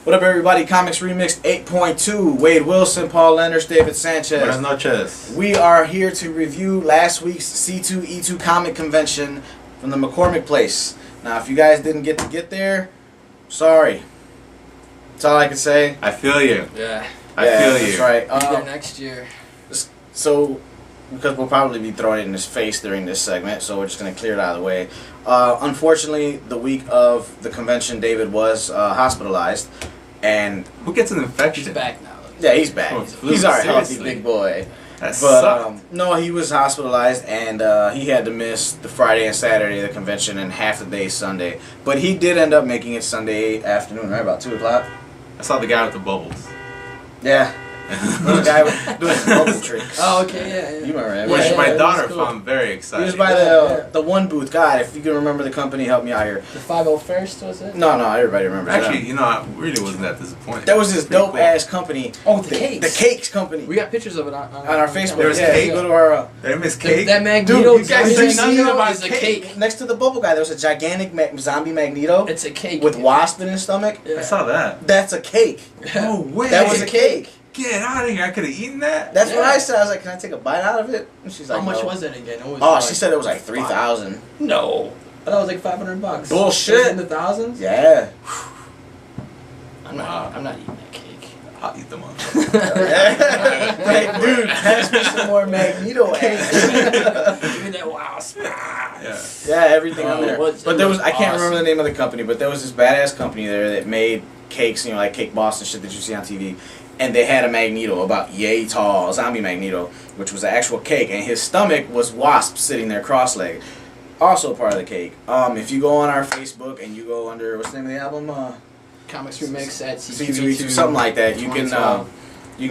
What up, everybody? Comics Remixed 8.2. Wade Wilson, Paul Lenders, David Sanchez. Buenas noches. We are here to review last week's C2E2 comic convention from the McCormick Place. Now, if you guys didn't get to get there, sorry. That's all I can say. I feel you. Yeah. I feel that's you. right. Be there next year. So, because we'll probably be throwing it in his face during this segment, so we're just going to clear it out of the way. Unfortunately, the week of the convention, David was hospitalized, and Who gets an infection? He's back now. yeah, he's back. Oh, He's our healthy seriously? big boy. That But sucked. no, he was hospitalized, and he had to miss the Friday and Saturday of the convention and half the day Sunday. But he did end up making it Sunday afternoon, right about 2 o'clock. I saw the guy with the bubbles. Yeah, the guy was doing his bubble tricks. Oh, okay, yeah. You remember him? Which Yeah, my yeah, daughter that's cool. found very He exciting. was by the one booth. God, if you can remember the company, help me out here. The 501st, was it? No, everybody remembers Actually, that. you know, I really wasn't that disappointed. There was this Pretty dope cool. ass company. Oh, the cakes. The Cakes company. We got pictures of it on On our Facebook. There was yeah, cake? you go to our... Did I miss The, cake? that Magneto. Dude, you guys zombie didn't know Magneto about is a cake? cake. Next to the bubble guy, there was a gigantic zombie Magneto It's a cake. with wasp in his stomach. Yeah. I saw that. That's a cake. No way. That was a cake. Get out of here. I could have eaten that. That's what Yeah. I said. I was like, can I take a bite out of it? And she's like, How much no. was it again? It was Oh, like she said it was like 3,000. No. I thought it was like $500. Bullshit. Was it in the thousands? Yeah. I'm not eating that cake. I'll eat them all. Like, dude, pass me some more Magneto ass. Give me that wasp. Yeah. Yeah, everything on Oh, there. what's- But there was, I can't awesome. remember the name of the company, but there was this badass company there that made cakes, you know, like Cake Boss and shit that you see on TV. And they had a Magneto, about yay tall, zombie Magneto, which was an actual cake, and his stomach was wasp sitting there cross-legged. Also part of the cake. If you go on our Facebook and you go under, what's the name of the album? Comics Remix at C2E2, something like that. You can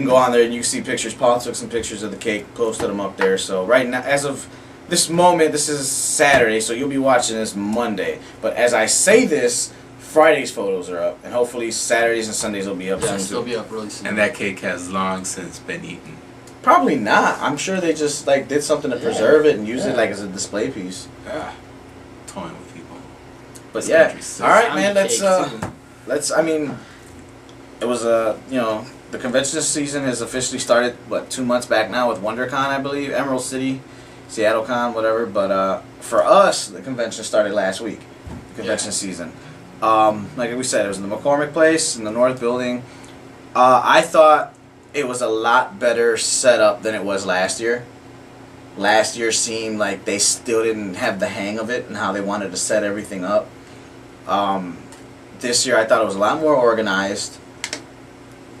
go on there and you can see pictures. Paul took some pictures of the cake, posted them up there. So right now, as of this moment, this is Saturday, so you'll be watching this Monday. But as I say this, Friday's photos are up, and hopefully Saturdays and Sundays will be up Yeah, soon still too. be up really soon. And that cake has long since been eaten. Probably not. I'm sure they just like did something to Yeah. preserve it and use it Yeah. like as a display piece. Yeah. Toying with people. But This yeah, country's sick. all right, Zombie man. cake, too. Let's. I mean, it was the convention season has officially started. What, 2 months back now with WonderCon, I believe, Emerald City, Seattle Con, whatever. But for us, the convention started last week. The convention season. Like we said, it was in the McCormick Place in the North Building. I thought it was a lot better set up than it was last year. Last year seemed like they still didn't have the hang of it and how they wanted to set everything up. This year I thought it was a lot more organized.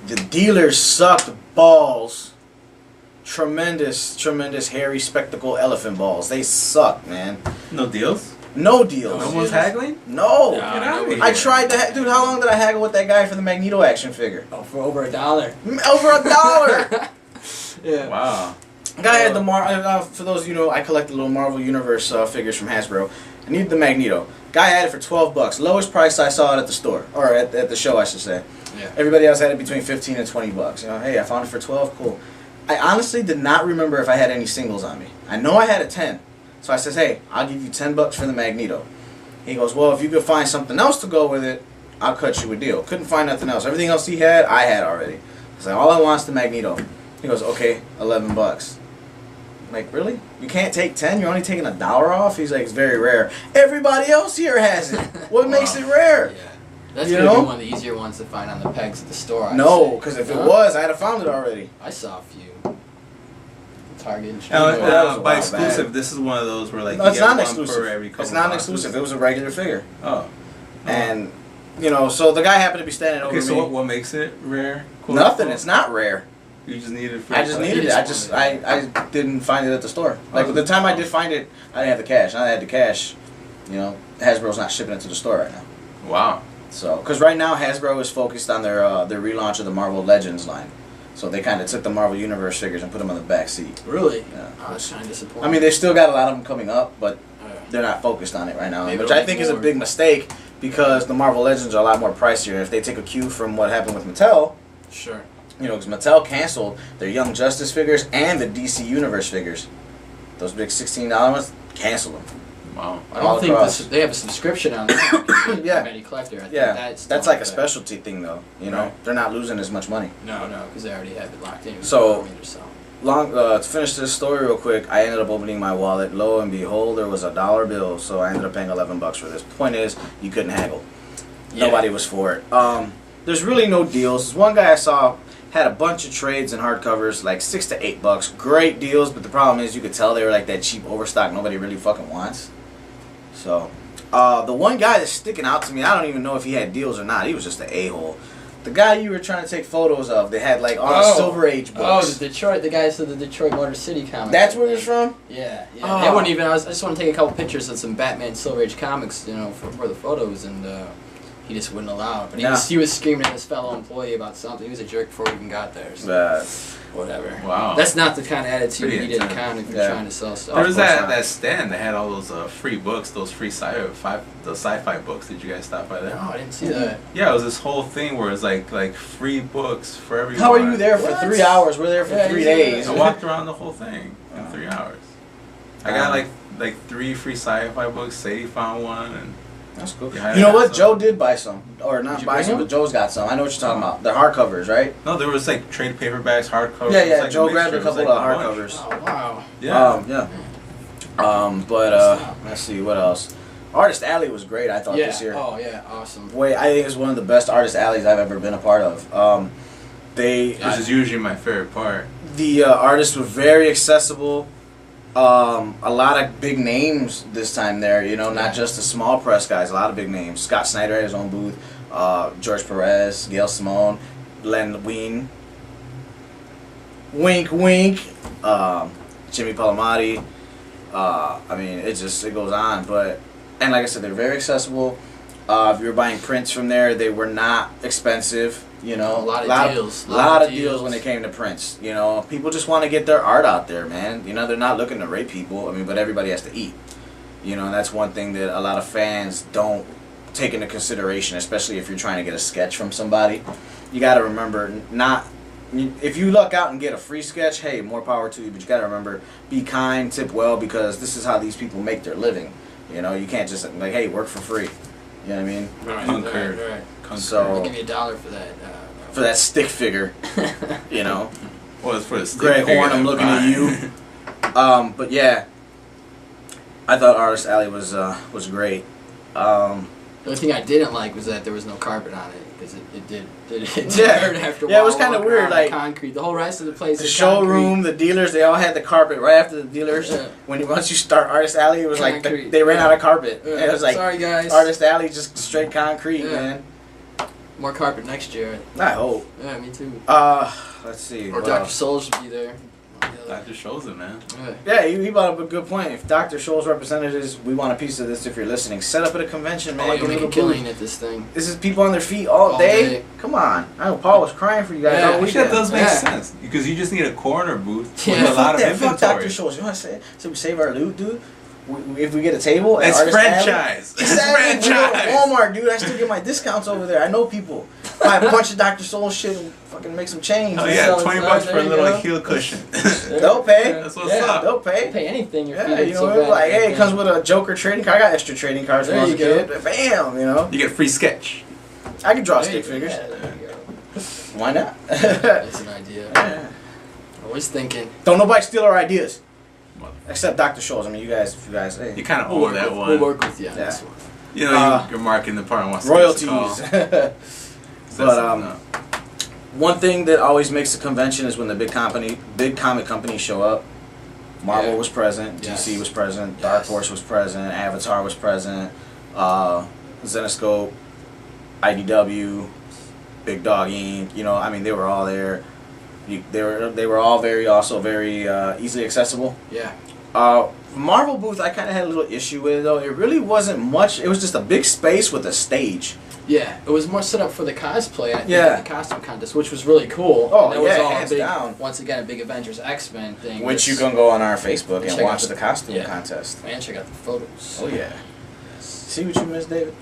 The dealers sucked balls. Tremendous hairy spectacle elephant balls. They sucked, man. No deals? No deals. No one's haggling? No. No, Get out of here. I tried to dude, how long did I haggle with that guy for the Magneto action figure? Oh, for over $1. Over $1. Yeah. Wow. Guy had the for those of you know, I collect the little Marvel Universe figures from Hasbro. I needed the Magneto. Guy had it for $12. Lowest price I saw it at the store, or at the show, I should say. Yeah. Everybody else had it between $15 and $20. You know, hey, I found it for 12. Cool. I honestly did not remember if I had any singles on me. I know I had a 10, so I says, hey, I'll give you $10 for the Magneto. He goes, well, if you could find something else to go with it, I'll cut you a deal. Couldn't find nothing else. Everything else he had, I had already. I was like, all I want is the Magneto. He goes, okay, $11. I'm like, really? You can't take 10? You're only taking $1 off? He's like, it's very rare. Everybody else here has it. What makes it rare? Yeah. That's You gonna know? be one of the easier ones to find on the pegs at the store. I'd No, say. because if it Huh? was, I'd have found it already. I saw a few. Target and That was a By while exclusive, back. this is one of those where like No, you it's get one non-exclusive. per every couple It's non-exclusive. It was a regular figure. Oh. And, you know, so the guy happened to be standing over Okay, so me. what makes it rare? Quote, Nothing. unquote? It's not rare. You just need it for I just needed it. I didn't find it at the store. Like, the time I did find it, I didn't have the cash. Now I had the cash. You know, Hasbro's not shipping it to the store right now. Wow. So, because right now Hasbro is focused on their relaunch of the Marvel Legends line. So they kind of took the Marvel Universe figures and put them on the back seat. Really? Yeah. Oh, that's kind of disappointing. I mean, they've still got a lot of them coming up, but Yeah. they're not focused on it right now, Maybe which it'll I make think is a more. big mistake because the Marvel Legends are a lot more pricier. If they take a cue from what happened with Mattel, Sure. you know, because Mattel canceled their Young Justice figures and the DC Universe figures. Those big $16 ones, canceled them. Wow. I All don't think across. they have a subscription on that. Yeah. Many collector. I think Yeah, that's that's still like a there. specialty thing though. You know, Right. they're not losing as much money. No, because they already have it locked in. So- So. To finish this story real quick, I ended up opening my wallet. Lo and behold, there was a dollar bill. So I ended up paying $11 for this. Point is, you couldn't haggle. Yeah. Nobody was for it. There's really no deals. One guy I saw had a bunch of trades and hardcovers, like $6 to $8. Great deals, but the problem is you could tell they were like that cheap overstock nobody really fucking wants. So, the one guy that's sticking out to me, I don't even know if he had deals or not. He was just an a-hole. The guy you were trying to take photos of, they had like all the Silver Age Oh, books. the guys of the Detroit Motor City comics. That's where it's from? Yeah. Oh. They wouldn't even. I just want to take a couple pictures of some Batman Silver Age comics, for the photos, and he just wouldn't allow it. But he was screaming at his fellow employee about something. He was a jerk before he even got there. So whatever. Wow. That's not the kind of attitude Pretty you need in a intense. comic if Yeah. you're trying to sell stuff. There was course that, not. that stand that had all those free books, those free sci-fi books. Did you guys stop by there? No, I didn't see that. Yeah, it was this whole thing where it's like free books for everyone. How are you there for What? 3 hours? We're there for Yeah, 3 he's there. days. I walked around the whole thing in 3 hours. I got like 3 free sci-fi books. Sadie found one, and That's cool. Yeah, I You know got what? some. Joe did buy some. Or not Did you buy bring some, them? but Joe's got some. I know what you're talking about. The hardcovers, right? no, there was like trade paperbacks, hardcovers. Yeah, It was yeah. like Joe mixture. grabbed a It was couple like of bunch. hardcovers. Oh wow. Yeah. Yeah. Let's see what else. Artist Alley was great. I thought this year. Oh yeah, awesome. I think it's one of the best artist alleys I've ever been a part of. Which is usually my favorite part. The artists were very accessible. A lot of big names this time there, not just the small press guys, a lot of big names. Scott Snyder had his own booth, George Perez, Gail Simone, Len Wein, wink wink, Jimmy Palomati. It goes on, and like I said, they're very accessible. If you were buying prints from there, they were not expensive. A lot of deals. A lot of deals when it came to prints. People just want to get their art out there, man. They're not looking to rape people. But everybody has to eat. And that's one thing that a lot of fans don't take into consideration, especially if you're trying to get a sketch from somebody. You got to remember, if you luck out and get a free sketch, hey, more power to you. But you got to remember, be kind, tip well, because this is how these people make their living. You can't just like, hey, work for free. You know what I mean? Right, Concur. right. So- I'll give you $1 for that. For that stick figure, Well, it's for the stick Greg figure Horn, I'm to looking at buy. you. But yeah, I thought Artist Alley was great. The only thing I didn't like was that there was no carpet on it because it did Yeah. hurt after a while. Yeah, it was kinda walking weird, around like, the concrete. The whole rest of the place The is showroom, the dealers, they all had the carpet right after the dealers. Yeah. Once you start Artist Alley, it was like Concrete. they ran out of carpet. concrete. It was like sorry guys. Artist Alley, just straight concrete, Yeah. man. More carpet next year. I hope. Yeah, me too. Let's see. Or what Dr. else? Souls should be there. Dr. shows it, man. Yeah. Yeah, he brought up a good point. If Dr. Scholl's representatives, we want a piece of this if you're listening. Set up at a convention, man. Oh, Get you a make a little killing booth. at this thing. This is people on their feet all All day. day. Come on. I know Paul was crying for you guys. Yeah, all Which weekend. that does make Yeah. sense because you just need a corner booth Yeah. with a lot Fuck of that. Fuck Dr. inventory. Scholl's. You know what I say? So we save our loot, dude. If we get a table, at It's Artist Alley- franchise. It's Exactly. We go to franchise. Walmart, dude. I still get my discounts over there. I know people. Buy a bunch of Dr. Soul shit and fucking make some change. Oh Yeah, yeah, so 20 it's bucks not- for a there you little go. heel cushion. They'll pay. That's what's Yeah. up. They'll pay. Pay anything you're Yeah, feeling so bad. like, hey, it Yeah. comes with a Joker trading card. I got extra trading cards when I was a There you kid. Bam, You get free sketch. I can draw There you stick go. figures. Yeah, there you go. Why not? That's an idea. Yeah. Always thinking. Don't nobody steal our ideas. Except Dr. Scholl's. I mean, you guys, hey. You kind of We'll own that we'll one. work with you on Yeah. this one. You know, your marketing department wants to Royalties. give us a call. But, Set something up. one thing that always makes a convention is when the big comic companies show up. Marvel Yeah. was present, Yes. DC was present, Dark Yes. Horse was present, Avatar was present, Zenoscope, IDW, Big Dog Inc. They were all there. They were all very easily accessible. Yeah. Marvel booth, I kind of had a little issue with it though. It really wasn't much. It was just a big space with a stage. Yeah, it was more set up for the cosplay, I think, Yeah. and the costume contest, which was really cool. Oh, and there was yeah, all a hands big, down. once again, a big Avengers X-Men thing. Which you that's- can go on our Facebook and Check out watch the- the costume yeah. contest. And check out the photos. Oh yeah. See what you missed, David?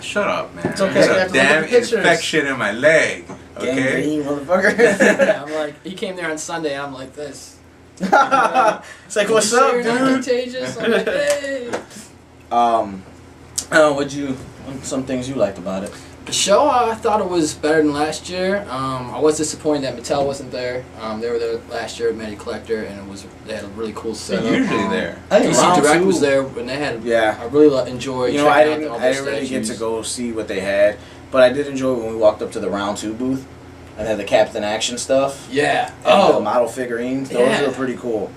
Shut up, man. It's okay, There's you a have to look at damn the pictures. infection in my leg. Okay. Gangrene, motherfucker. Yeah, I'm like, he came there on Sunday, I'm like this. It's like, what's You sure up, you're not dude? contagious? I'm like, hey. Some things you liked about it? The show, I thought it was better than last year. I was disappointed that Mattel wasn't there. They were there last year at Medi Collector, and they had a really cool setup. They're usually there. I think DC Direct two was there, and they had. Yeah. I really enjoyed. You know, I checking didn't out all their really get to statues. go see what they had, but I did enjoy when we walked up to the round 2 booth, and they had the Captain Action stuff. Yeah. And the model figurines. Those Yeah. were pretty cool.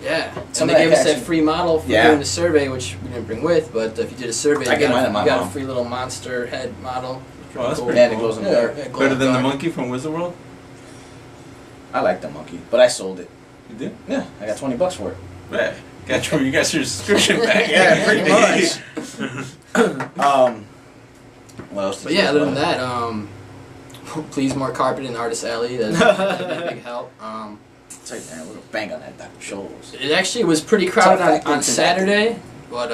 Yeah. Some And they of gave that us that action- free model for Yeah. doing the survey, which we didn't bring with, but if you did a survey, I you get got, mine a, at my you got a mom. free little monster head model. Oh, that's Cool. pretty Yeah, and it cool. goes in the Yeah, dark. yeah, glow Better in than the dark. monkey from Wizard World? I like the monkey, but I sold it. You did? Yeah, I got $20 for it. Yeah. You got your subscription back. Yeah, pretty much. What else? But yeah, other than that, please more carpet in Artist Alley. That's a big help. It's like, man, we're gonna bang on that shows. It actually was pretty crowded on Saturday, but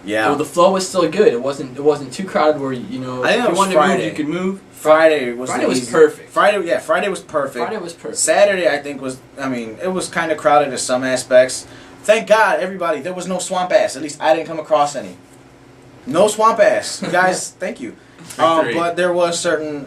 Yeah. well, the flow was still good. It wasn't too crowded where I think if it you was wanted to Friday. move, you could move. Friday was Friday the was easy- perfect. Friday was perfect. Friday was perfect. Saturday, I think, it was kind of crowded in some aspects. Thank God, everybody, there was no swamp ass. At least I didn't come across any. No swamp ass. You guys, thank you. Victory. But there was certain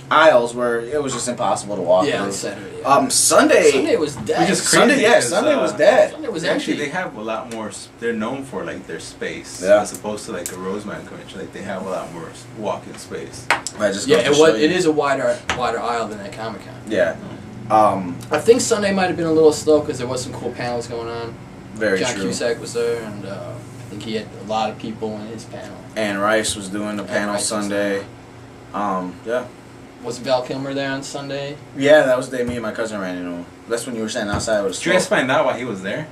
aisles where it was just impossible to walk Yeah, on through. Saturday. Yeah. Sunday was dead. Which is crazy. Sunday, yeah, because, Sunday was dead. Sunday was Actually, empty. they have a lot more. They're known for like their space, Yeah. as opposed to like a Roseman convention. Like they have a lot more walking space. I just Yeah, got to it show was. you. It is a wider aisle than at Comic Con. Yeah. I think Sunday might have been a little slow because there was some cool panels going on. Very John true. Cusack was there, and I think he had a lot of people in his panel. And Rice was doing the And panel Rice was Sunday. Yeah. Was Val Kilmer there on Sunday? Yeah, that was the day me and my cousin ran into him. That's when you were standing outside with a Did you guys stroke. find out why he was there?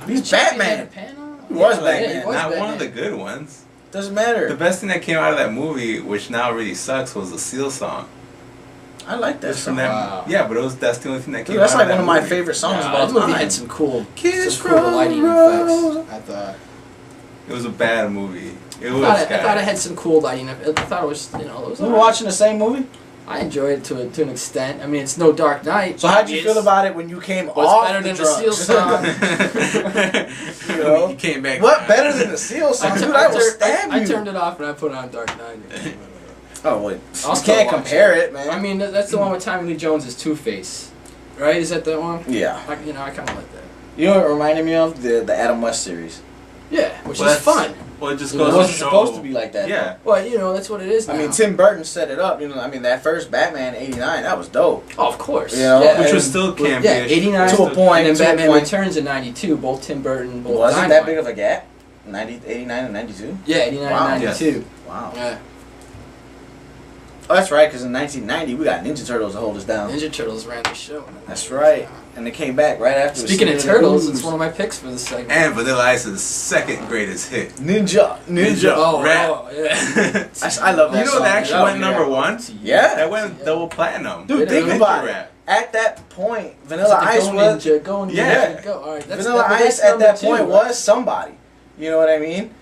He's Champion had a Batman. panel? He was Yeah, Batman. he was Not Batman. one of the good ones. Doesn't The matter. best thing that came out of that movie, which now really sucks, was the Seal song. I like that It's from song. that. Wow. Yeah, but that's the only thing that came Dude, that's out like of that one of my movie. favorite songs Yeah, of all that movie time. had some cool, Kiss some cool from lighting Rose. effects. I thought. It was a bad movie. It was. I thought it had some cool lighting. I thought it was, it was. We were alright. watching the same movie. I enjoyed it to an extent. I mean, it's no Dark Knight. So how'd you It's- feel about it when you came What's off better the than the drugs? Seal song? You know? He came back. What better than the Seal song? Dude, I will stab you. I turned it off and I put on Dark Knight. Oh wait, I'll you still can't watch compare it, man. I mean, that's the one with Tommy Lee Jones' Two-Face, right? Is that the one? Yeah. I kind of like that. You know what it reminded me of? The Adam West series. Yeah, which Well, is fun. Well, it just It goes wasn't to show. supposed to be like that. Yeah. Well, that's what it is though. now. I mean, Tim Burton set it up. You know, I mean, that first Batman '89, that was dope. Oh, of course. You know, yeah, Which and- was still campy. yeah, 89 To a point. and then to a Batman point. Returns in '92. Both Tim Burton, both Wasn't Dynamite. that big of a gap? 89 and 92. Yeah, 89 Wow. and 92. Wow. Yeah. Oh, that's right. Because in 1990, we got Ninja Turtles to hold us down. Ninja Turtles ran the show. That's right. And they came back right after. Speaking of Secret Turtles, Ooze. it's one of my picks for this segment. And Vanilla Ice's second greatest hit. Ninja. Oh, Rap. oh, yeah. I love that You know song. that actually That went was number rap. one? Yeah. That went double platinum. Dude, Did it think really? about it. Rap. At that point, Vanilla Ice Go was Ninja, go Ninja, Yeah. go. All right, that's, Vanilla that's Ice at number that two, point right? was somebody. You know what I mean?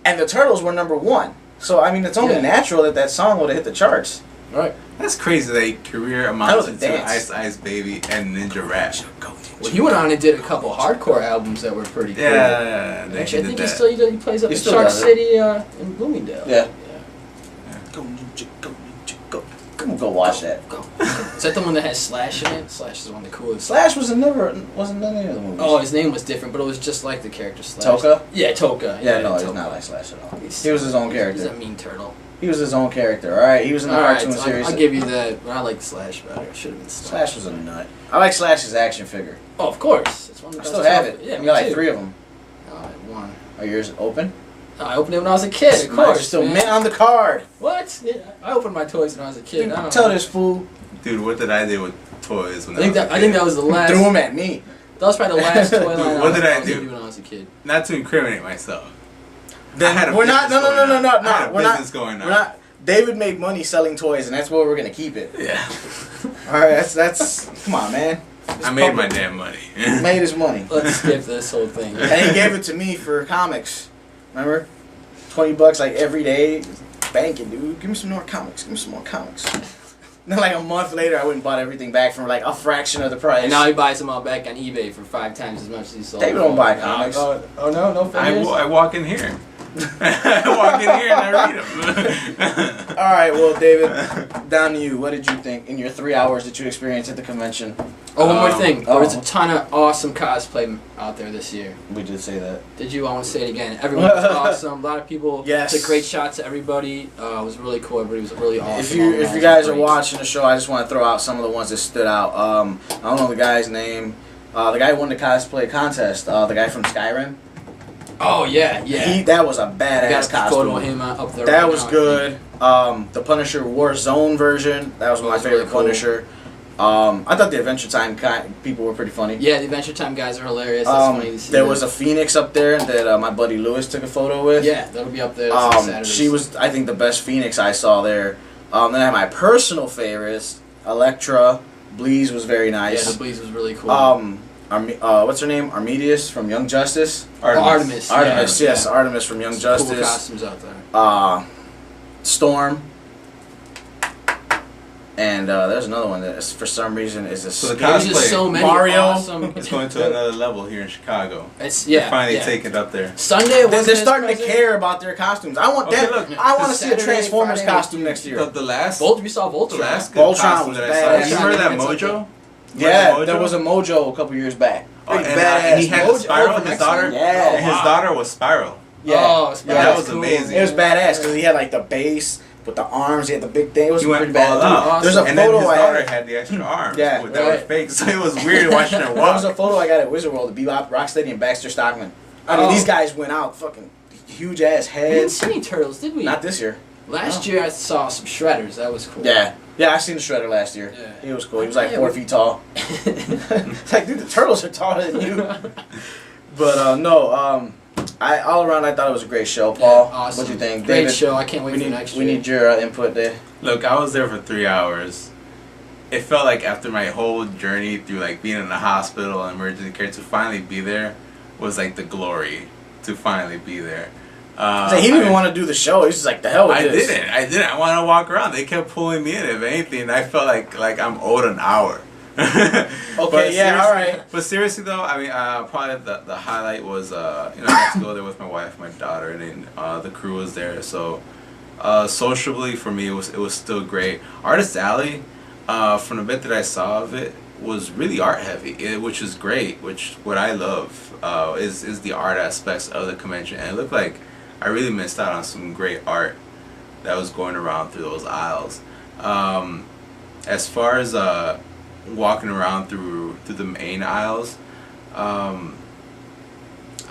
And the Turtles were number one. So I mean, it's only Yeah. natural that that song would have hit the charts. Right. That's crazy that your career That amounts was a to dance. Ice Ice Baby and Ninja Rap. Well, he went on and did a couple hardcore albums that were pretty cool. Yeah, they Actually, I did think that. he plays up He in still Shark does it. City in Bloomingdale. Yeah. Go Ninja, go Ninja, go. Come on, go watch that. Go. Is that the one that has Slash in it? Slash is one of the coolest. Slash wasn't in any of the movies. Oh, his name was different, but it was just like the character Slash. Toka? Yeah, Toka. Yeah, no, Toka. he's not like Slash at all. He's- He was his own He's character. a mean turtle. He was his own character. All right, he was in the All right, cartoon so series. I'll give you that, but I like Slash better. It should have been Slash was a nut. I like Slash's action figure. Oh, of course. It's one of the I best still have toys. it. Yeah, I me got like too. 3 of them. Oh, I won. Are yours open? No, I opened it when I was a kid, of Mine's course. still man. mint on the card. What? Yeah, I opened my toys when I was a kid. Dude, I don't tell know. this fool. Dude, what did I do with toys when I think was a that I think kid? that was the last. Threw him at me. That was probably the last toy line. what did I was do? gonna when I was a kid. Not to incriminate myself. Then I had a we're not. business No. going on. I had a We're not. business going on. We're not. David made money selling toys, and that's where we're gonna keep it. Yeah. All right, that's. Come on, man. I made my damn money. He made his money, Let's skip this whole thing. and he gave it to me for comics. Remember, $20 like every day, banking, dude. Give me some more comics. Give me some more comics. then like a month later, I went and bought everything back for like a fraction of the price. And now he buys them all back on eBay for 5 times as much as he sold. David don't buy comics. Oh no, no figures. I walk in here. I walk in here and I read them. All right, well, David, down to you. What did you think in your 3 hours that you experienced at the convention? Oh, one more thing. There was oh. a ton of awesome cosplay out there this year. We did say that. Did you? I want to say it again. Everyone was awesome. A lot of people Yes. took great shots at everybody. It was really cool. Everybody was really awesome. If you guys are watching the show, I just want to throw out some of the ones that stood out. I don't know the guy's name. The guy who won the cosplay contest. The guy from Skyrim. Oh yeah, yeah. That was a badass got a photo of costume. him up there. That right was now, good. The Punisher Warzone version. That was my was favorite really cool. Punisher. I thought the Adventure Time people were pretty funny. Yeah, the Adventure Time guys are hilarious. That's funny to see. There was a Phoenix up there that my buddy Lewis took a photo with. Yeah, that'll be up there. That's Saturdays. She was, I think, the best Phoenix I saw there. Then I had my personal favorites. Elektra, Bleeze was very nice. Yeah, the Bleeze was really cool. What's her name? Armedius from Young Justice. Artemis. Artemis, yes, Artemis from Young Cool Justice. costumes out there. Storm. And there's another one that is, for some reason is a So the There's just cosplay. so many Mario. awesome. It's going to another level here in Chicago. It's They're finally yeah. taking it up there. Sunday. They're starting to care about their costumes. I want Okay, that. look, I want to the see a Saturday, Transformers Friday, costume next year. The last, We saw the Voltron. last good Voltron costume was that I badass. saw. You remember that It's like Mojo? Yeah, there was a Mojo a couple years back. Oh, Big and badass he had Mojo. the Spiral. from His X-Men? daughter. Yeah. And his daughter was Spiral. Yeah, Oh, yeah, that was cool. amazing. It was badass because he had like the base with the arms. He had the big thing. It was He went pretty bad. all out. Awesome. There's a And then photo his I daughter had. had the extra arms. Yeah, that were right. fake. So it was weird watching her There was a walk. photo I got at Wizard World. The Bebop, Rocksteady, and Baxter Stockman. I mean, Oh. these guys went out fucking huge ass We didn't heads. see any turtles, did we? Not this year. Last year I saw some shredders. That was cool. Yeah, I seen the Shredder last year. Yeah. He was cool. He was like Yeah, 4 we- feet tall. It's like, dude, the turtles are taller than you. But no, I all around I thought it was a great show. Paul, awesome. what you think? Great David, show. I can't wait we for need next we year. need your input there. Look, I was there for 3 hours. It felt like after my whole journey through like being in the hospital and emergency care to finally be there was like the glory to finally be there. So he didn't even want to do the show. He's just like, the hell with I this. didn't. I want to walk around. They kept pulling me in. If anything, I felt like I'm owed an hour. Okay, yeah, all right. But seriously though, I mean, probably the highlight was I got to go there with my wife, my daughter, and then the crew was there. So sociably for me, it was still great. Artist Alley, from the bit that I saw of it, was really art heavy, which is great. Which what I love is the art aspects of the convention, and it looked like I really missed out on some great art that was going around through those aisles. As far as walking around through the main aisles,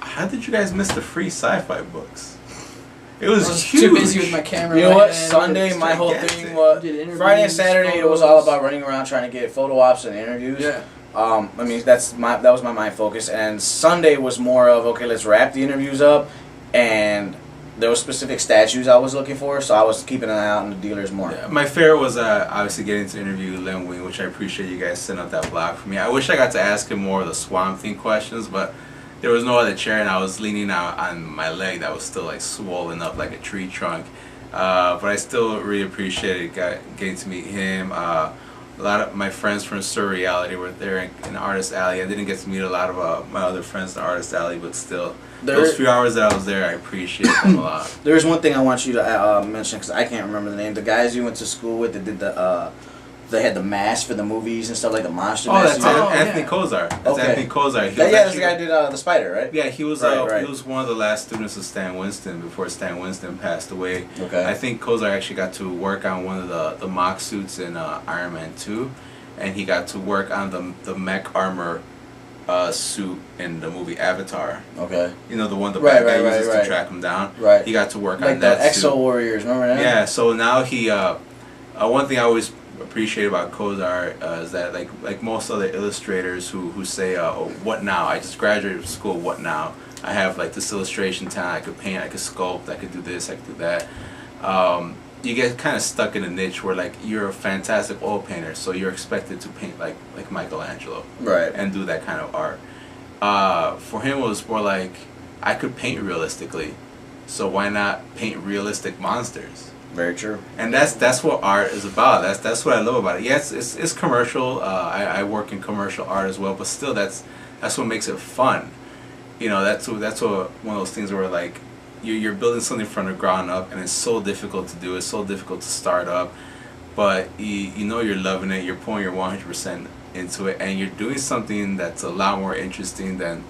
how did you guys miss the free sci-fi books? It was, I was huge. too busy with my camera. You know in my what? hand. Sunday, my whole gigantic. thing was Did interviews, Friday and Saturday. It was all photos. about running around trying to get photo ops and interviews. Yeah. I mean, that was my main focus. And Sunday was more of, okay, let's wrap the interviews up, and there were specific statues I was looking for, so I was keeping an eye out on the dealers more. Yeah, my favorite was obviously getting to interview Len Wein, which I appreciate you guys setting up that block for me. I wish I got to ask him more of the Swamp Thing questions, but there was no other chair, and I was leaning out on my leg that was still like swollen up like a tree trunk. But I still really appreciated getting to meet him. A lot of my friends from Surreality were there in Artist Alley. I didn't get to meet a lot of my other friends in Artist Alley, but still, those few hours that I was there, I appreciate them a lot. There's one thing I want you to mention, because I can't remember the name. The guys you went to school with that did they had the mask for the movies and stuff, like the monster Oh, mask. that's Oh, Anthony yeah. Kozar. That's Okay. Anthony Kozar. He was That's actually- the guy who did the spider, right? Yeah, he was Right. he was one of the last students of Stan Winston before Stan Winston passed away. Okay. I think Kozar actually got to work on one of the mock suits in Iron Man 2, and he got to work on the mech armor suit in the movie Avatar. Okay. You know, the one the Right, bad guy right, uses right. to track him down. Right. He got to work Like on the that Exo suit. Warriors, remember that? Yeah, so now he one thing I always appreciate about Kozar is that like most other illustrators who say oh, what now? I just graduated from school, what now? I have like this illustration talent, I could paint, I could sculpt, I could do this, I could do that. You get kind of stuck in a niche where like you're a fantastic oil painter, so you're expected to paint like Michelangelo Right. and do that kind of art. For him it was more like I could paint realistically, so why not paint realistic monsters? Very true. And that's what art is about. That's what I love about it. Yes, it's commercial. I work in commercial art as well, but still, that's what makes it fun. You know, that's one of those things where like you're building something from the ground up, and it's so difficult to do. It's so difficult to start up, but you know you're loving it. You're pouring your 100% into it, and you're doing something that's a lot more interesting than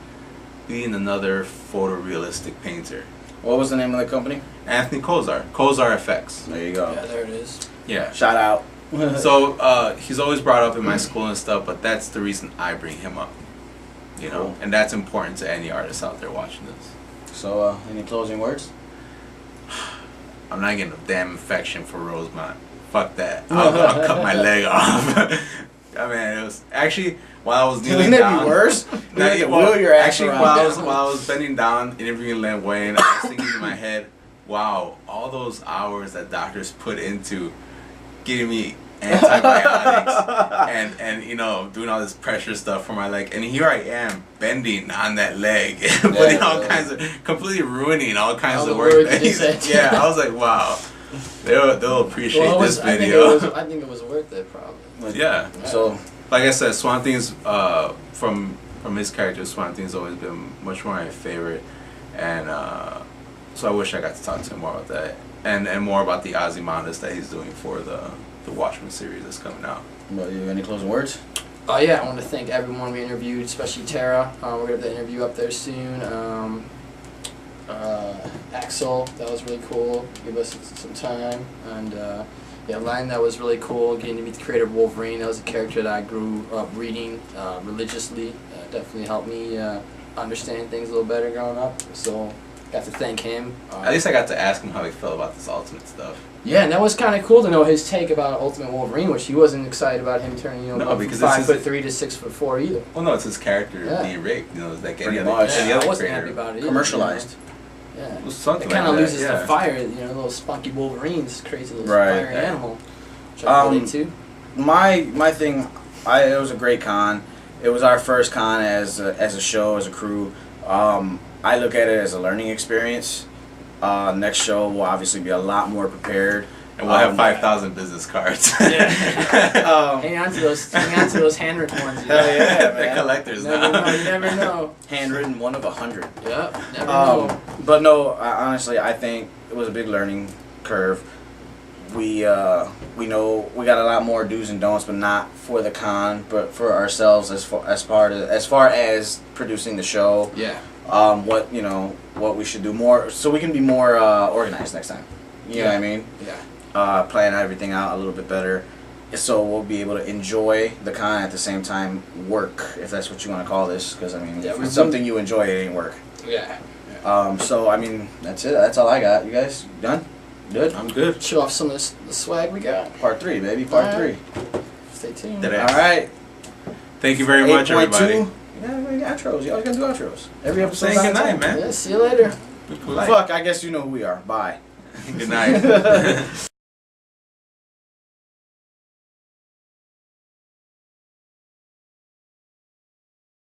being another photorealistic painter. What was the name of the company? Anthony Kozar Effects. There you go. Yeah, there it is. Yeah. Shout out. So he's always brought up in my school and stuff, but that's the reason I bring him up. You know, Cool. and that's important to any artist out there watching this. So, any closing words? I'm not getting a damn infection for Rosemont. Fuck that. I'll cut my leg off. I mean, it was actually while I was kneeling Wouldn't down. it be worse? No, You have to wheel your ass actually, around. while I was bending down interviewing Len Wayne, I was thinking in my head, wow, all those hours that doctors put into getting me antibiotics and you know, doing all this pressure stuff for my leg, and here I am bending on that leg, putting all kinds of, completely ruining all kinds of work. Yeah, I was like, wow, they'll appreciate this video. I think it was worth it, probably. Yeah. So, Like I said, Swamp Thing's from his character, Swamp Thing's always been much more my favorite, and so I wish I got to talk to him more about that, and more about the Ozymandias that he's doing for the Watchmen series that's coming out. well, you have any closing words? Yeah, I want to thank everyone we interviewed, especially Tara. We're going to have the interview up there soon. Axel, that was really cool. Give us some time. And yeah, Len, that was really cool. Getting to meet the creator of Wolverine. That was a character that I grew up reading religiously. Definitely helped me understand things a little better growing up. So, got to thank him. At least I got to ask him how he felt about this Ultimate stuff. Yeah, and that was kind of cool to know his take about Ultimate Wolverine, which he wasn't excited about him turning, No, from because 5'3" to 6'4" either. Well, no, it's his character Yeah. being raped. You know, like Pretty any much. other I wasn't creator. happy about it either, Commercialized. You know? Yeah. Well, something It kind like of that, loses yeah. the fire, you know, little spunky Wolverine's crazy little Right. fiery animal. Which I relate to. My thing, it was a great con. It was our first con as a show, as a crew. I look at it as a learning experience. Next show will obviously be a lot more prepared. And we'll have 5,000 business cards. Hang on to those handwritten ones. You know? Hell yeah, They're man. collectors Never now. know, you never know. Handwritten 1 of 100. Yep, never know. But no, honestly, I think it was a big learning curve. We know we got a lot more do's and don'ts, but not for the con, but for ourselves as far as producing the show. Yeah. What we should do more, so we can be more organized next time. You know what I mean? Yeah. Plan everything out a little bit better, so we'll be able to enjoy the con at the same time work, if that's what you want to call this. Because I mean, if it's something you enjoy, it ain't work. Yeah. So I mean, that's it. That's all I got. You guys done? Good. I'm good. Show off some of the swag we got. Part 3, baby. Part 3. Stay tuned. That All right. Thank you very much, 8.2. everybody. Yeah, we got outros. You always gotta do outros. Every episode. Saying good night, man. Yeah, see you later. Be polite. Fuck. I guess you know who we are. Bye. Good night.